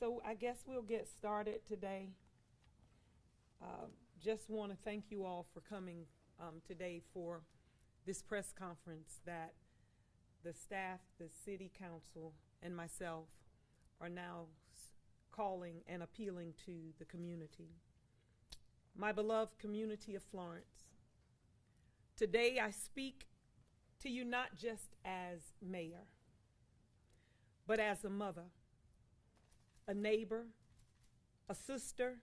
So I guess we'll get started today. Just want to thank you all for coming today for this press conference that the staff, the city council, and myself are now calling and appealing to the community. My beloved community of Florence, today I speak to you not just as mayor, but as a mother, a neighbor, a sister,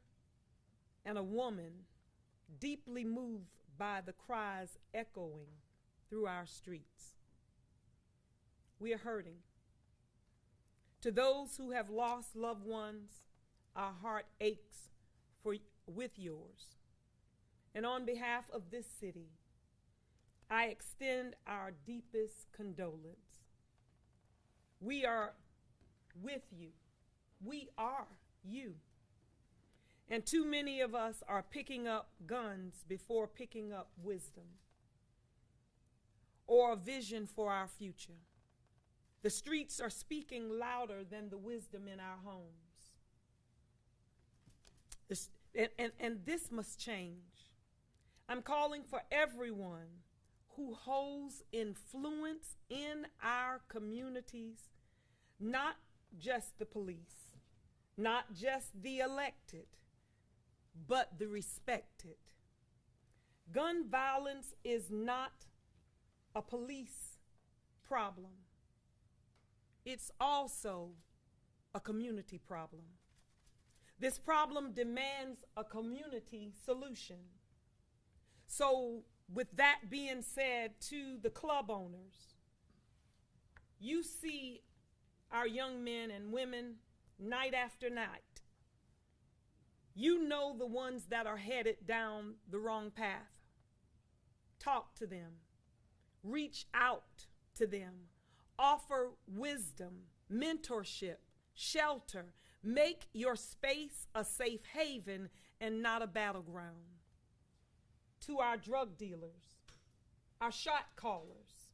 and a woman deeply moved by the cries echoing through our streets. We are hurting. To those who have lost loved ones, our heart aches with yours. And on behalf of this city, I extend our deepest condolence. We are with you. We are you. And too many of us are picking up guns before picking up wisdom or a vision for our future. The streets are speaking louder than the wisdom in our homes. And this must change. I'm calling for everyone who holds influence in our communities, not just the police, not just the elected, but the respected. Gun violence is not a police problem. It's also a community problem. This problem demands a community solution. So with that being said, to the club owners, you see our young men and women night after night. You know the ones that are headed down the wrong path. Talk to them. Reach out to them. Offer wisdom, mentorship, shelter. Make your space a safe haven and not a battleground. To our drug dealers, our shot callers,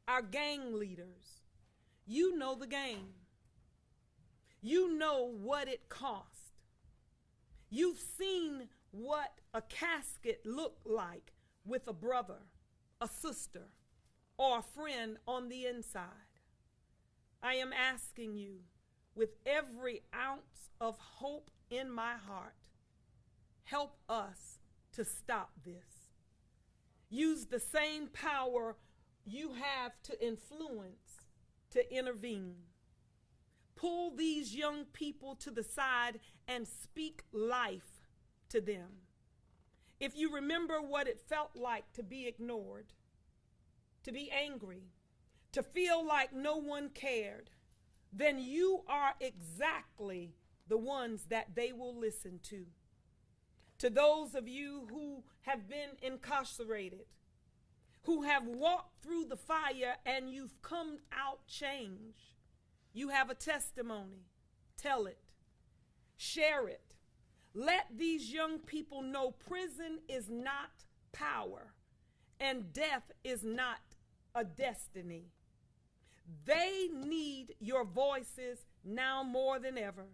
our gang leaders, you know the game. You know what it cost. You've seen what a casket looked like with a brother, a sister, or a friend on the inside. I am asking you, with every ounce of hope in my heart, help us to stop this. Use the same power you have to influence to intervene. Pull these young people to the side and speak life to them. If you remember what it felt like to be ignored, to be angry, to feel like no one cared, then you are exactly the ones that they will listen to. To those of you who have been incarcerated, who have walked through the fire and you've come out changed, you have a testimony. Tell it. Share it. Let these young people know prison is not power and death is not a destiny. They need your voices now more than ever.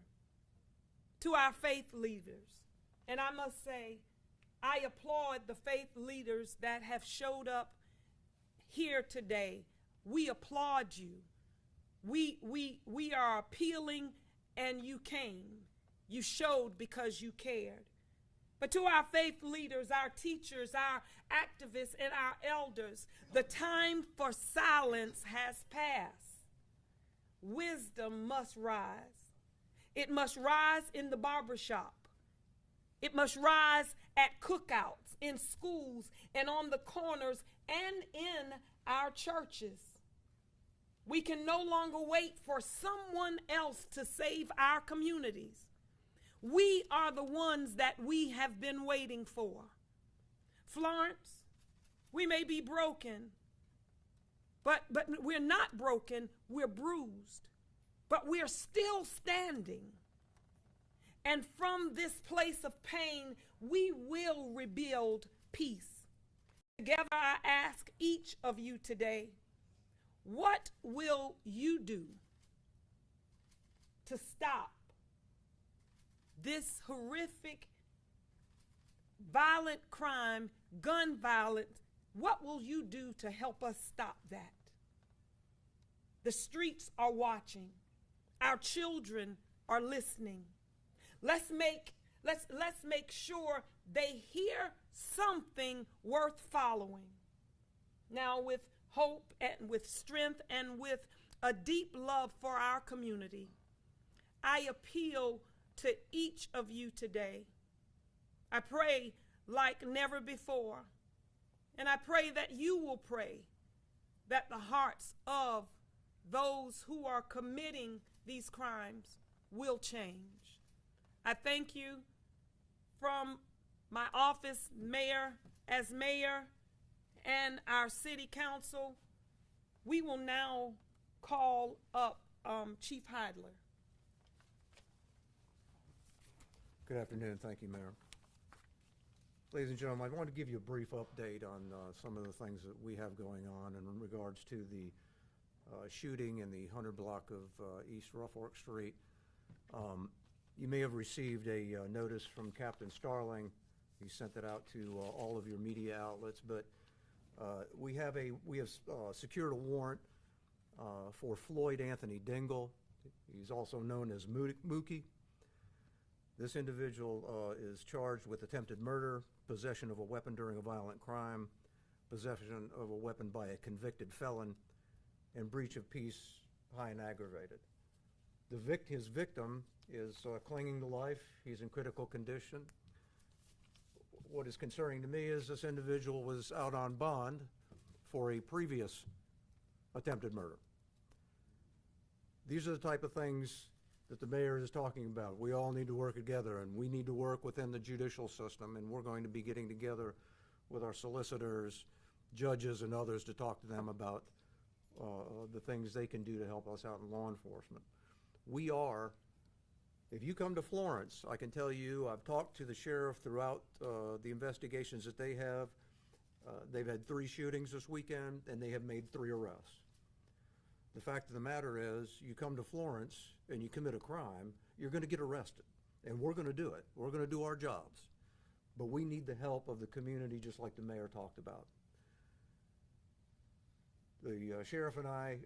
To our faith leaders, and I must say, I applaud the faith leaders that have showed up here today. We applaud you. We are appealing, and you came. You showed because you cared. But to our faith leaders, our teachers, our activists, and our elders, the time for silence has passed. Wisdom must rise. It must rise in the barbershop. It must rise at cookouts, in schools, and on the corners, and in our churches. We can no longer wait for someone else to save our communities. We are the ones that we have been waiting for. Florence, we may be broken, but we're not broken, we're bruised. But we're still standing. And from this place of pain, we will rebuild peace. Together, I ask each of you today, what will you do to stop this horrific, violent crime, gun violence, what will you do to help us stop that? The streets are watching. Our children are listening. Let's make sure they hear something worth following. Now, with hope and with strength and with a deep love for our community, I appeal to each of you today. I pray like never before, and I pray that you will pray that the hearts of those who are committing these crimes will change. I thank you from my office, as mayor, and our city council. We will now call up Chief Heidler. Good afternoon. Thank you, Mayor. Ladies and gentlemen, I want to give you a brief update on some of the things that we have going on in regards to the shooting in the 100 block of East Rough Fork Street. You may have received a notice from Captain Starling. He sent that out to all of your media outlets, but we have secured a warrant for Floyd Anthony Dingle. He's also known as Mookie. This individual is charged with attempted murder, possession of a weapon during a violent crime, possession of a weapon by a convicted felon, and breach of peace, high and aggravated. His victim is clinging to life. He's in critical condition. What is concerning to me is this individual was out on bond for a previous attempted murder. These are the type of things that the mayor is talking about. We all need to work together, and we need to work within the judicial system, and we're going to be getting together with our solicitors, judges, and others to talk to them about the things they can do to help us out in law enforcement. If you come to Florence, I can tell you, I've talked to the sheriff throughout the investigations that they have. They've had 3 shootings this weekend, and they have made 3 arrests. The fact of the matter is, you come to Florence and you commit a crime, you're going to get arrested. And we're going to do it. We're going to do our jobs. But we need the help of the community, just like the mayor talked about. The sheriff and I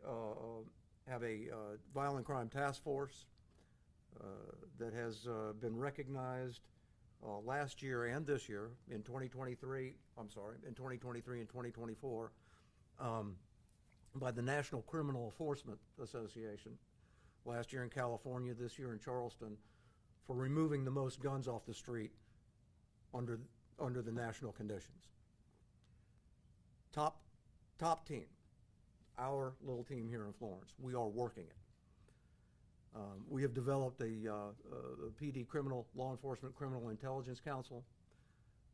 have a violent crime task force that has been recognized last year and this year in 2023 and 2024 by the National Criminal Enforcement Association, last year in California, this year in Charleston, for removing the most guns off the street under the national conditions. Top team, our little team here in Florence. We are working it. We have developed a PD Law Enforcement Criminal Intelligence Council.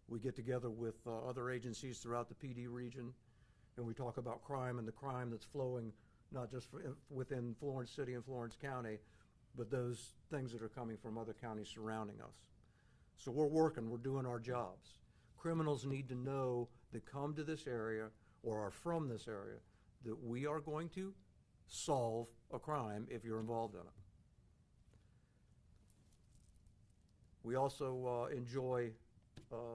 We get together with other agencies throughout the PD region, and we talk about crime and the crime that's flowing not just within Florence City and Florence County, but those things that are coming from other counties surrounding us. So we're working, we're doing our jobs. Criminals need to know that come to this area or are from this area that we are going to solve a crime if you're involved in it. We also enjoy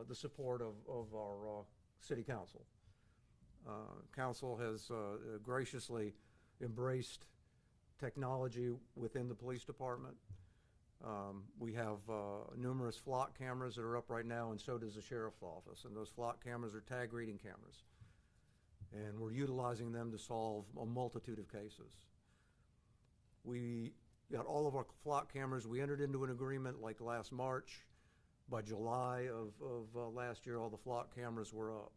the support of our city council. Council has graciously embraced technology within the police department. We have numerous flock cameras that are up right now, and so does the sheriff's office. And those flock cameras are tag reading cameras. And we're utilizing them to solve a multitude of cases. We got all of our flock cameras. We entered into an agreement like last March. By July of last year, all the flock cameras were up.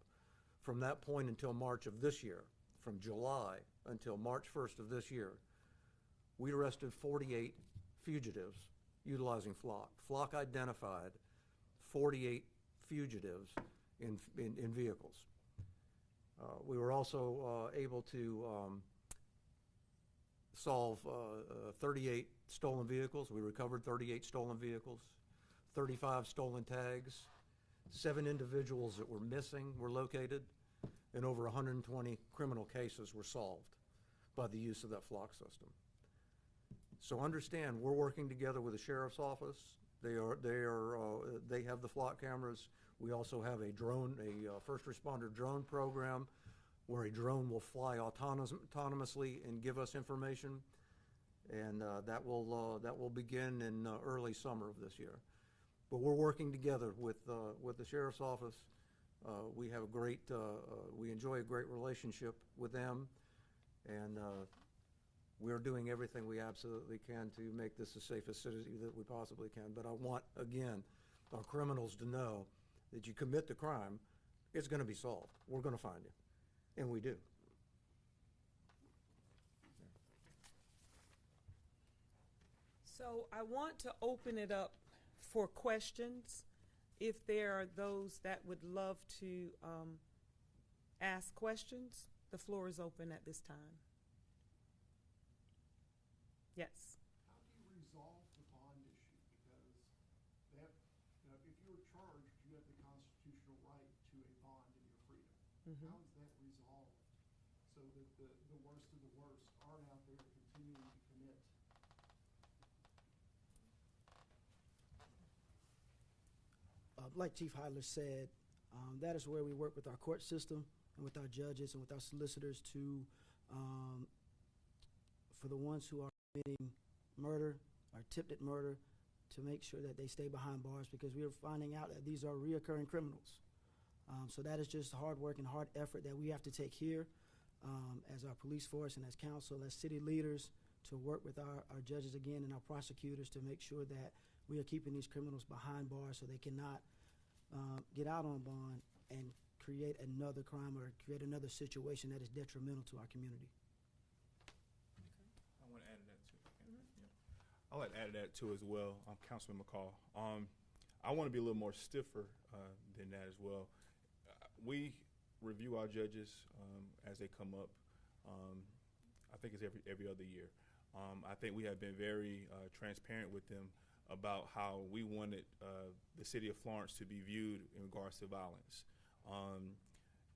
From that point until March of this year, from July until March 1st of this year, we arrested 48 fugitives utilizing flock. Flock identified 48 fugitives in vehicles. We were also able to solve 38 stolen vehicles. We recovered 38 stolen vehicles, 35 stolen tags, 7 individuals that were missing were located, and over 120 criminal cases were solved by the use of that flock system. So understand, we're working together with the sheriff's office, They have the flock cameras. We also have a first responder drone program where a drone will fly autonomously and give us information. And that will begin in early summer of this year. But we're working together with the sheriff's office. We enjoy a great relationship with them, and we're doing everything we absolutely can to make this the safest city that we possibly can. But I want, again, our criminals to know that you commit the crime, it's going to be solved. We're going to find you, and we do. So I want to open it up for questions. If there are those that would love to ask questions, the floor is open at this time. Yes. How do you resolve the bond issue? Because if you were charged, you have the constitutional right to a bond and your freedom. Mm-hmm. How is that resolved so that the worst of the worst aren't out there continuing to commit? Like Chief Heidler said, that is where we work with our court system and with our judges and with our solicitors to, for the ones who are committing murder or attempted murder, to make sure that they stay behind bars, because we are finding out that these are reoccurring criminals. So that is just hard work and hard effort that we have to take here as our police force and as council, as city leaders, to work with our judges again and our prosecutors to make sure that we are keeping these criminals behind bars so they cannot get out on bond and create another crime or create another situation that is detrimental to our community. I want to add to that too. Yeah. I'd like to add to that too as well. Councilman McCall. I want to be a little more stiffer than that as well. We review our judges as they come up. I think it's every other year. I think we have been very transparent with them about how we wanted the city of Florence to be viewed in regards to violence.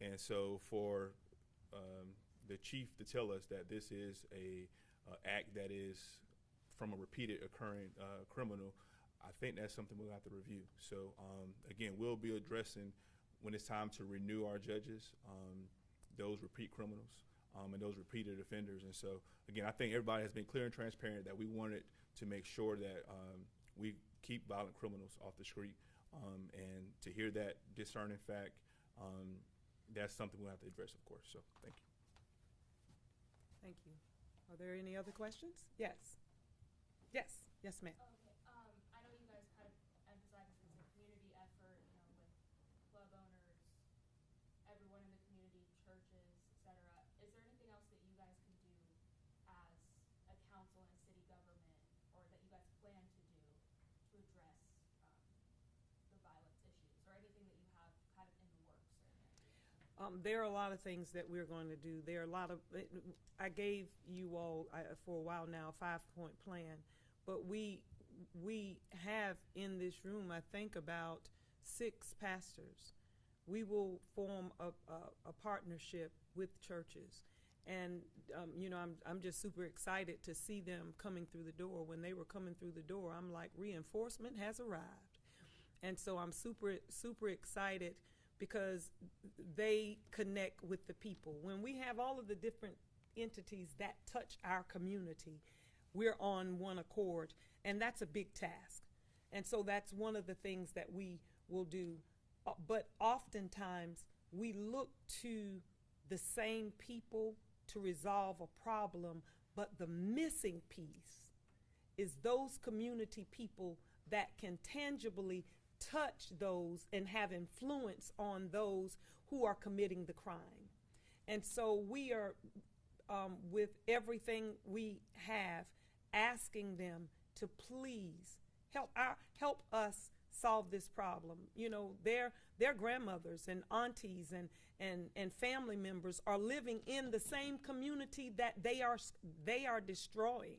And so for the chief to tell us that this is a act that is from a repeated occurring criminal, I think that's something we'll have to review. So again, we'll be addressing, when it's time to renew our judges, those repeat criminals and those repeated offenders. And so again, I think everybody has been clear and transparent that we wanted to make sure that we keep violent criminals off the street, and to hear that discerning fact, that's something we'll have to address, of course. So thank you. Thank you. Are there any other questions? Yes. Yes. Yes, ma'am. Okay. I know you guys kind of emphasize this as a community effort, with club owners, everyone in the community, churches, etc. Is there anything else that you guys can do as a council and city government, or that you guys plan to do to address the violence issues, or anything that you have kind of in the works? There are a lot of things that we're going to do. There are a lot of, I gave you all for a while now a 5-point plan, but we have in this room, I think, about 6 pastors. We will form a partnership with churches. And, I'm just super excited to see them coming through the door. When they were coming through the door, I'm like, reinforcement has arrived. And so I'm super, super excited because they connect with the people. When we have all of the different entities that touch our community, we're on one accord, and that's a big task. And so that's one of the things that we will do. But oftentimes, we look to the same people to resolve a problem, but the missing piece is those community people that can tangibly touch those and have influence on those who are committing the crime. And so we are, with everything we have, asking them to please help us solve this problem. Their grandmothers and aunties and family members are living in the same community that they are destroying.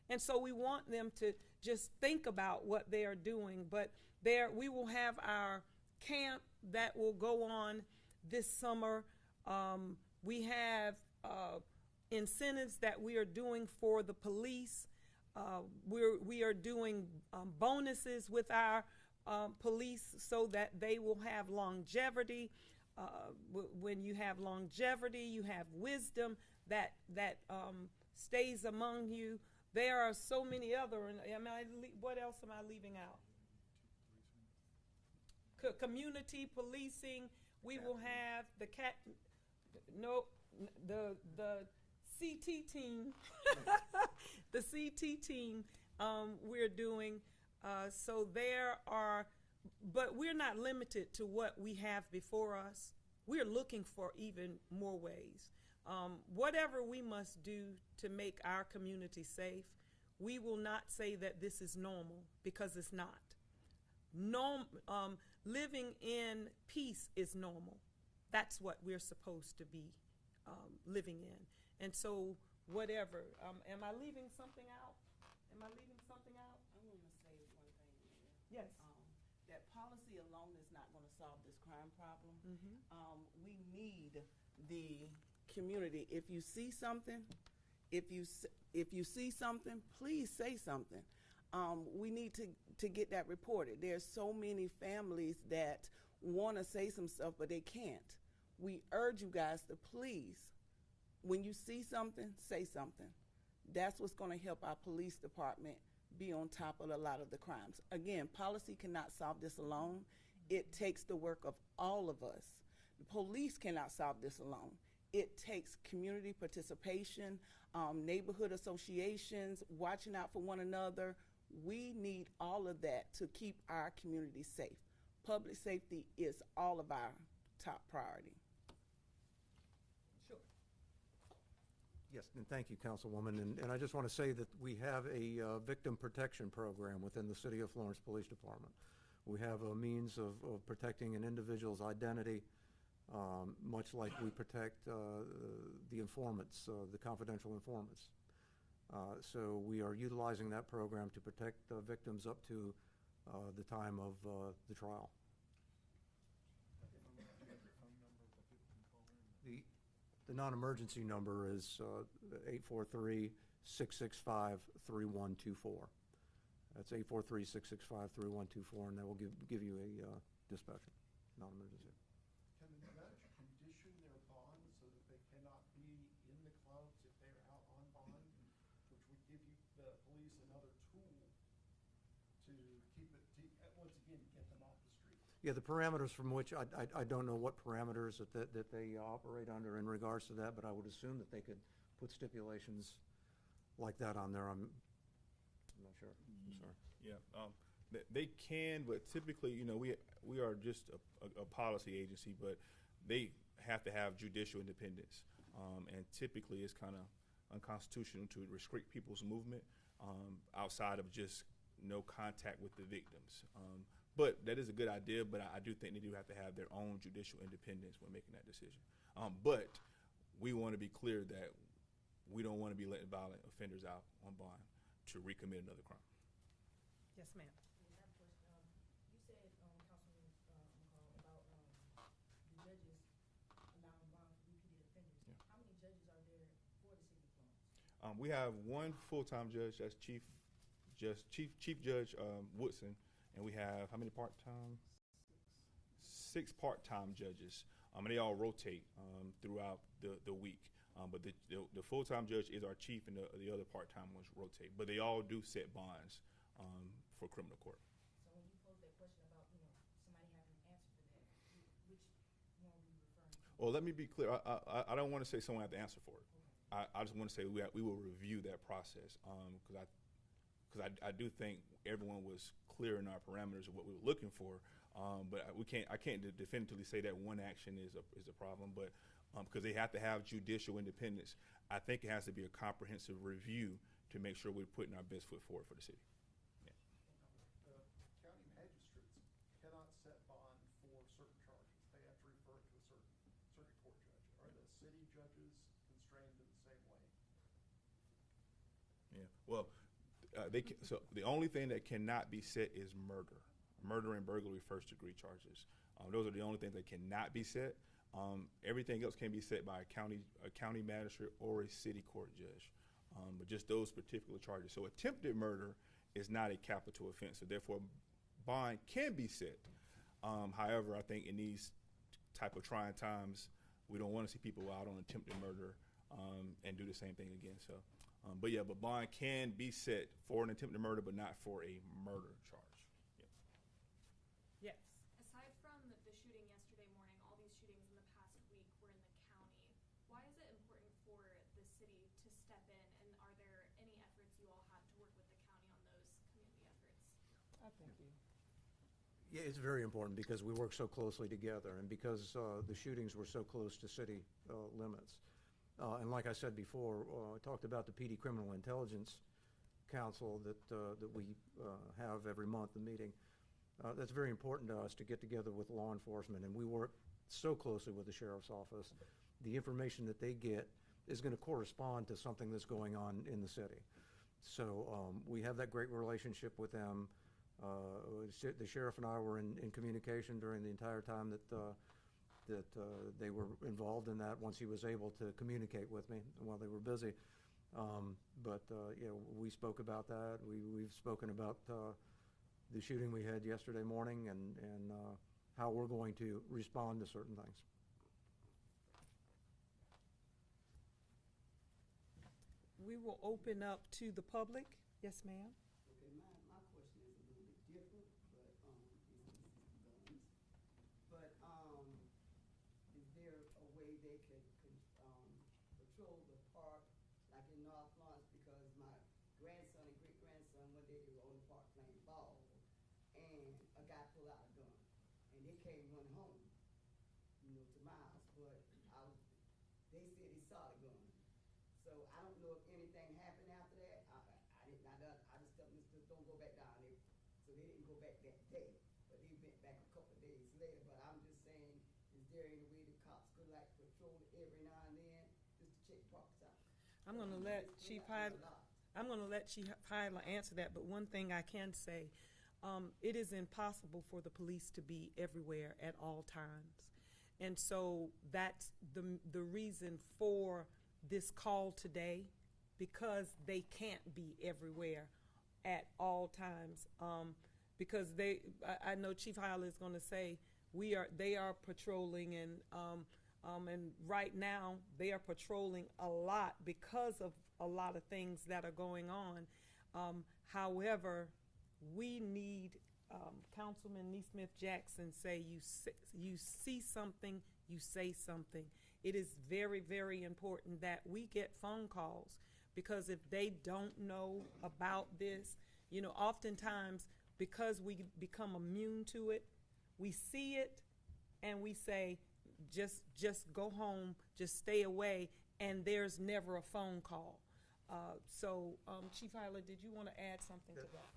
And so we want them to just think about what they are doing. But we will have our camp that will go on this summer. We have incentives that we are doing for the police. We are doing bonuses with our police so that they will have longevity. When you have longevity, you have wisdom that stays among you. There are so many other. What else am I leaving out? Community policing. We will have the CT team. The CT team. We're doing. So there are, but we're not limited to what we have before us. We're looking for even more ways. Whatever we must do to make our community safe, we will not say that this is normal, because it's not. Living in peace is normal. That's what we're supposed to be living in. And so whatever, am I leaving something out? Am I leaving something out? I want to say one thing, Mayor. Yes. That policy alone is not going to solve this crime problem. Mm-hmm. We need the community. If you see something, if you see something, please say something. We need to get that reported. There's so many families that want to say some stuff, but they can't. We urge you guys to please, when you see something, say something. That's what's going to help our police department be on top of a lot of the crimes. Again, policy cannot solve this alone. It takes the work of all of us. The police cannot solve this alone. It takes community participation, neighborhood associations, watching out for one another. We need all of that to keep our community safe. Public safety is all of our top priority. Sure. Yes, and thank you, Councilwoman. And I just want to say that we have a victim protection program within the City of Florence Police Department. We have a means of protecting an individual's identity, much like we protect the informants, the confidential informants. So we are utilizing that program to protect victims up to the time of the trial. The non-emergency number is 843-665-3124. That's 843-665-3124, and that will give you a dispatch, non-emergency. Can the judge condition their bond so that they cannot be in the clubs if they're out on bond, which would give you, the police, another tool to keep it, once again, get them off the street? Yeah, the parameters from which, I don't know what parameters that they operate under in regards to that, but I would assume that they could put stipulations like that on there. I'm not sure. I'm sorry. Yeah, they can, but typically, we are just a policy agency, but they have to have judicial independence, and typically it's kind of unconstitutional to restrict people's movement outside of just no contact with the victims. But that is a good idea, but I do think they do have to have their own judicial independence when making that decision. But we want to be clear that we don't want to be letting violent offenders out on bond to recommit another crime. Yes, ma'am. I have a question. You said, Councilman McCall, about the judges allowing bond for repeated offenders. Yeah. How many judges are there for the city of Florence? We have one full-time judge, that's Chief Judge Woodson, and we have how many part-time? 6 part-time judges, and they all rotate throughout the week. But the full-time judge is our chief, and the other part-time ones rotate. But they all do set bonds for criminal court. So when you pose that question about, somebody having an answer for that, which one were you referring to? Well, let me be clear. I don't want to say someone has to answer for it. Okay. I just want to say we will review that process because I do think everyone was clear in our parameters of what we were looking for. But I can't definitively say that one action is a problem, but because they have to have judicial independence, I think it has to be a comprehensive review to make sure we're putting our best foot forward for the city. Yeah. The county magistrates cannot set bond for certain charges. They have to refer it to a certain circuit court judge. Are the city judges constrained in the same way? Yeah. Well, so the only thing that cannot be set is murder. Murder and burglary first-degree charges. Those are the only things that cannot be set. Everything else can be set by a county magistrate or a city court judge. but just those particular charges. So attempted murder is not a capital offense, so therefore bond can be set. However, I think in these type of trying times, we don't want to see people out on attempted murder and do the same thing again. So, but bond can be set for an attempted murder, but not for a murder charge. Yes. Aside from the shooting yesterday morning, all these shootings in the past week were in the county. Why is it important for the city to step in, and are there any efforts you all have to work with the county on those community efforts? I think you. Yeah, it's very important because we work so closely together and because the shootings were so close to city limits. And like I said before, I talked about the PD Criminal Intelligence Council that we have every month, the meeting. That's very important to us to get together with law enforcement, and we work so closely with the sheriff's office. The information that they get is going to correspond to something that's going on in the city. So we have that great relationship with them. The sheriff and I were in communication during the entire time that they were involved in that, once he was able to communicate with me while they were busy. We spoke about that. We've spoken about the shooting we had yesterday morning and how we're going to respond to certain things. We will open up to the public. Yes, ma'am. Okay, my question is a little bit different, but this is guns. But is there a way they could patrol the park, like in North Florence? Because my grandson and great-grandson, one day they were on the park playing ball, and a guy pulled out a gun, and they came running home, to my house. But they said he saw the gun. So I don't know if anything happened after that. I just tell them, just don't go back down there. So they didn't go back that day, but they went back a couple of days later. But I'm just saying, is there any way the cops could like patrol every now and then just to check parks out? I'm going to let Chief Heidler answer that, but one thing I can say, it is impossible for the police to be everywhere at all times. And so that's the reason for this call today, because they can't be everywhere at all times. Because I know Chief Heidler is going to say they are patrolling, and right now they are patrolling a lot because of a lot of things that are going on. However, we need Councilman Neesmith Jackson say you see something, you say something. It is very, very important that we get phone calls, because if they don't know about this, oftentimes because we become immune to it, we see it and we say, just go home, just stay away, and there's never a phone call. Chief Heidler, did you want to add something to that?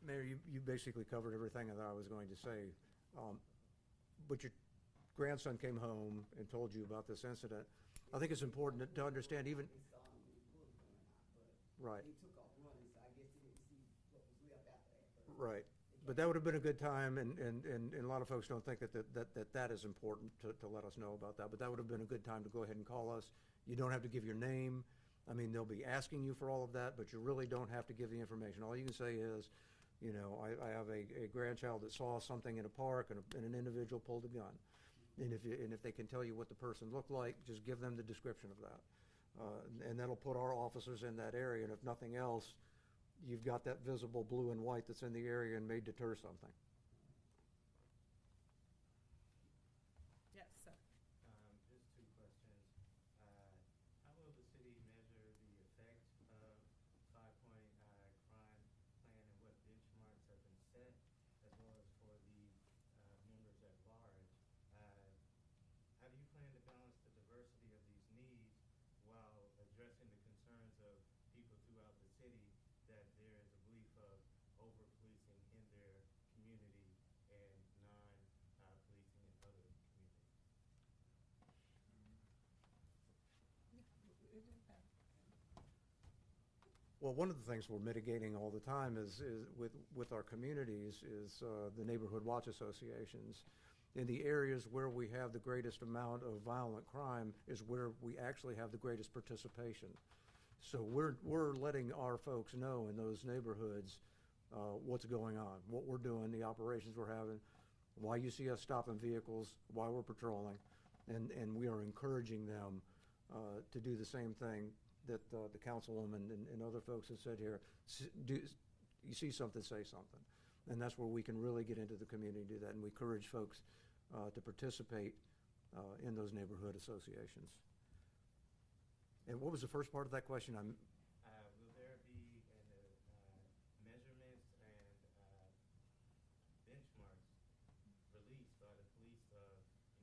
Mayor, you basically covered everything that I was going to say. But your grandson came home and told you about this incident. I think it's important to understand even. They saw him when he pulled the gun out, but Right. he took off running, so I guess he didn't see what was left after that. But Right. But that would have been a good time, and a lot of folks don't think that is important to let us know about that. But that would have been a good time to go ahead and call us. You don't have to give your name. I mean, they'll be asking you for all of that, but you really don't have to give the information. All you can say is, I have a grandchild that saw something in a park and an individual pulled a gun. And if they can tell you what the person looked like, just give them the description of that. And that'll put our officers in that area, and if nothing else, you've got that visible blue and white that's in the area and may deter something. Yes, sir. Just two questions. How will the city measure the effect of 5-point crime plan and what benchmarks have been set, as well as for the members at large? How do you plan to balance the diversity of these needs while addressing the concerns of people throughout the city that there is a belief of over-policing in their community and non-policing in other communities? Well, one of the things we're mitigating all the time is with our communities is the neighborhood watch associations. In the areas where we have the greatest amount of violent crime is where we actually have the greatest participation. So we're letting our folks know in those neighborhoods what's going on, what we're doing, the operations we're having, why you see us stopping vehicles, why we're patrolling, and we are encouraging them to do the same thing that the councilwoman and other folks have said here. You see something, say something. And that's where we can really get into the community and do that. And we encourage folks to participate in those neighborhood associations. And what was the first part of that question? Will there be measurements and benchmarks released by the police of,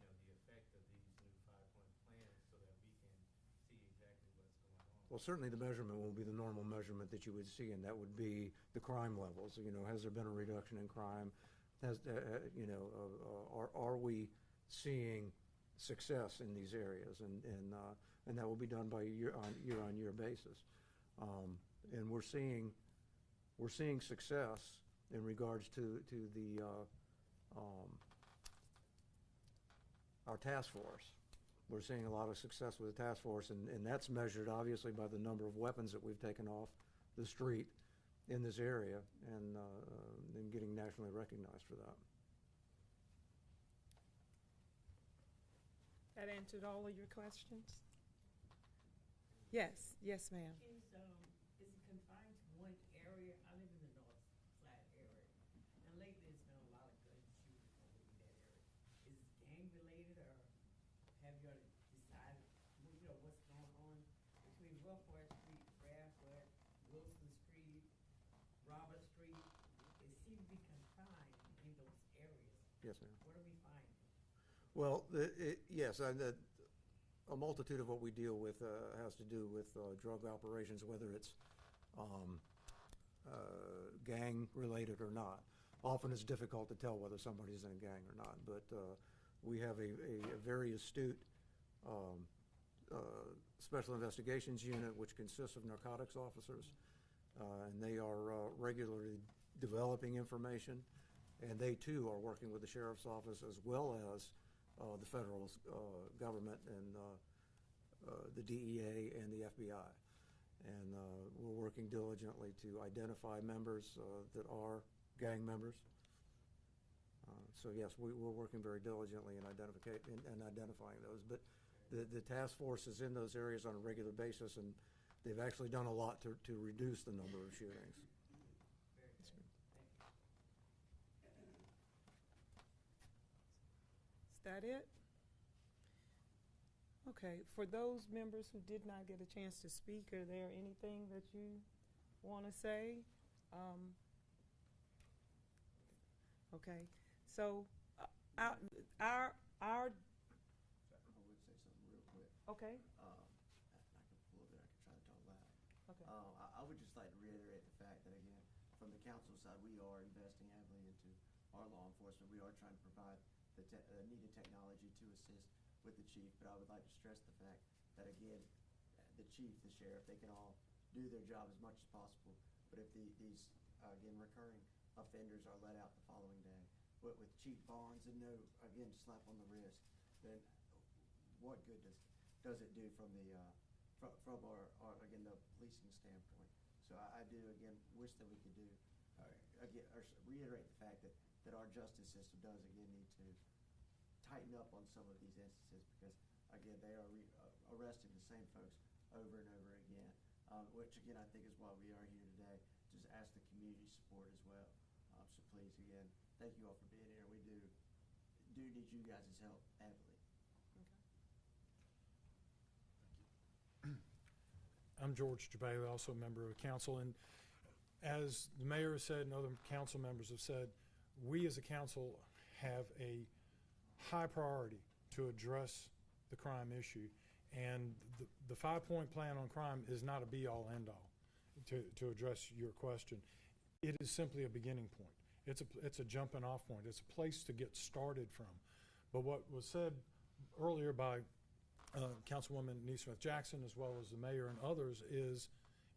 the effect of these new 5-point plans so that we can see exactly what's going on? Well, certainly the measurement will be the normal measurement that you would see, and that would be the crime levels. Has there been a reduction in crime? Are we seeing success in these areas? And that will be done by year-on-year basis. And we're seeing success in regards to the our task force. We're seeing a lot of success with the task force, and that's measured obviously by the number of weapons that we've taken off the street in this area, and getting nationally recognized for that. That answered all of your questions? Yes, ma'am. Is it confined to one area? I live in the North Flat area, and lately there's been a lot of gun shooting over in that area. Is it gang related, or have you already decided, what's going on between Roughtware Street, Bradford, Wilson Street, Robert Street? It seems to be confined in those areas. Yes, ma'am. What are we finding? Well, yes, a multitude of what we deal with has to do with drug operations, whether it's gang-related or not. Often it's difficult to tell whether somebody's in a gang or not, but we have a very astute special investigations unit which consists of narcotics officers, and they are regularly developing information, and they too are working with the sheriff's office as well as the federal government and the DEA and the FBI. And we're working diligently to identify members that are gang members. So yes, we're working very diligently in identifying those. But the task force is in those areas on a regular basis, and they've actually done a lot to reduce the number of shootings. Is that it? Okay, for those members who did not get a chance to speak, are there anything that you want to say? Okay, so our I would say something real quick. okay. I can pull it, I can try to talk loud. Okay. I would just like to reiterate the fact that, again, from the council side, we are investing heavily into our law enforcement. We are trying to provide the needed technology to assist with the chief, but I would like to stress the fact that, again, the chief, the sheriff, they can all do their job as much as possible, but if these, again, recurring offenders are let out the following day with cheap bonds and no, again, slap on the wrist, then what good does it do from the from our again, the policing standpoint? So I do, again, wish that we could do again, or reiterate the fact that our justice system does, again, need to tighten up on some of these instances, because, again, they are arresting the same folks over and over again, which, again, I think is why we are here today, just ask the community support as well. So please, again, thank you all for being here. We do need you guys' help heavily. I'm George Jabali, also a member of council, and as the mayor has said and other council members have said, we as a council have a high priority to address the crime issue, and the 5-point plan on crime is not a be-all, end-all to address your question. It is simply a beginning point. It's a jumping off point. It's a place to get started from. But what was said earlier by Councilwoman Neesmith Jackson, as well as the mayor and others, is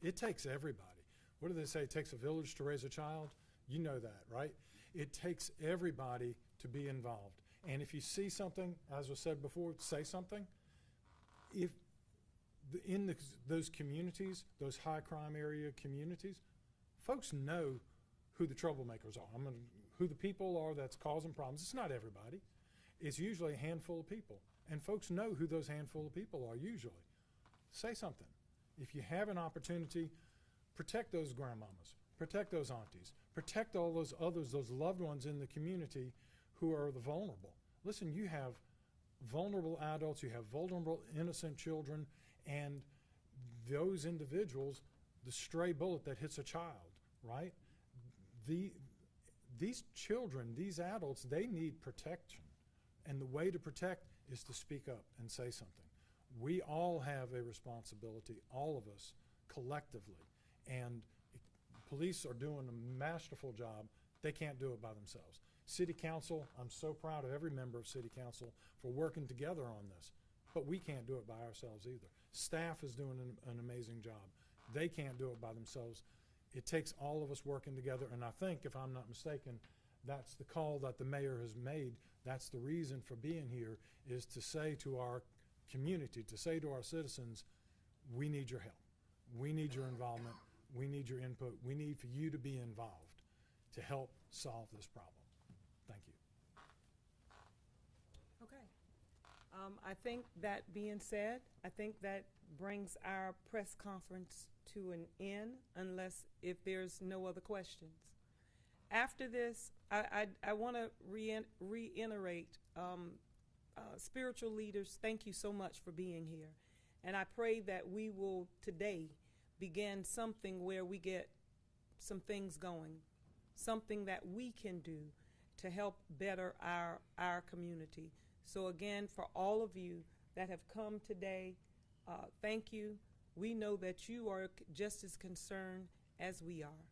it takes everybody. What do they say? It takes a village to raise a child? You know that, right? It takes everybody to be involved. And if you see something, as was said before, say something. If those communities, those high crime area communities, folks know who the troublemakers are. Who the people are that's causing problems. It's not everybody. It's usually a handful of people. And folks know who those handful of people are usually. Say something. If you have an opportunity, protect those grandmamas, protect those aunties, protect all those others, those loved ones in the community who are the vulnerable. Listen, you have vulnerable adults, you have vulnerable innocent children, and those individuals, the stray bullet that hits a child, right? These children, these adults, they need protection. And the way to protect is to speak up and say something. We all have a responsibility, all of us, collectively. And police are doing a masterful job. They can't do it by themselves. City Council, I'm so proud of every member of City Council for working together on this. But we can't do it by ourselves either. Staff is doing an amazing job. They can't do it by themselves. It takes all of us working together, and I think, if I'm not mistaken, that's the call that the mayor has made. That's the reason for being here, is to say to our community, to say to our citizens, we need your help. We need your involvement. We need your input. We need for you to be involved to help solve this problem. Thank you. Okay. I think that being said, I think that brings our press conference to an end, unless if there's no other questions. After this, I want to reiterate, spiritual leaders, thank you so much for being here. And I pray that we will today begin something where we get some things going, something that we can do to help better our community. So again, for all of you that have come today, thank you. We know that you are just as concerned as we are.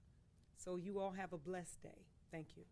So you all have a blessed day. Thank you.